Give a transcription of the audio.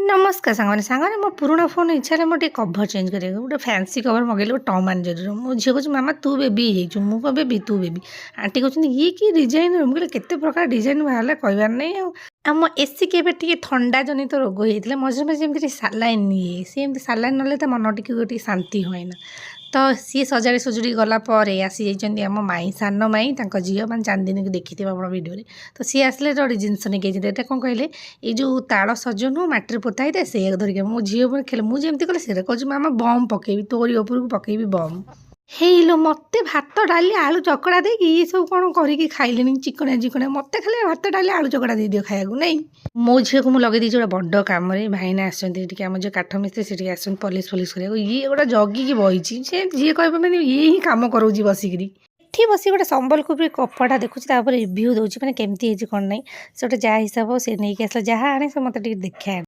नमस्कार सांगने मो पुराना फोन इच्छा है मोटे कभर चेंज कर गोटे फैंसी कभर मगेली टॉम एंड जेरी मो झील कह मामा तू बेबी हो मु कह बेबी तू बेबी आंटी कहते ये कि डिजाइन मुझे केते प्रकार डिजाइन बाहर कहबार नहीं आम एसी के ठंडा जनित रोग होता है मझे मझे जमी सालाइन निए सी सालाइन ना मन टी शांति हुए ना तो सी सजाड़ी सुजुड़ी गलापर आसी जाइए आम माई सान माई झील मान चांदिनी को देखी आप भिडियो तो सी आसले गोटे जिनस नहीं ये कौन कहले ये जो ताड़ सज नु माटी पोता ही से धरिक मो झील खेल मुझे कले से कह मामा बम पकेबी तोरी उपरको पकेबी बम हेलो मत भात डाली आलू चकड़ा दे ये सब कौन करके खाइले चिकणिया चिकणिया मत खाली भात डाली आलू चकड़ा दे दियो खाया नहीं मो झील को मुझे लगे गोटे बड़ कम भाईना आम जो काठ मिस्त्री से आस पलिस फलिस कर ये गोटे जगिकी बही जी कह ये ही कम करोजी बसिकी एठी बस गोटे संबलपुर कपड़ा देखुची रिव्यू दूसरी मैंने केमती कौन ना से गोटे जहाँ हिसाब से नहीं आसला जहाँ आने से मतलब देखा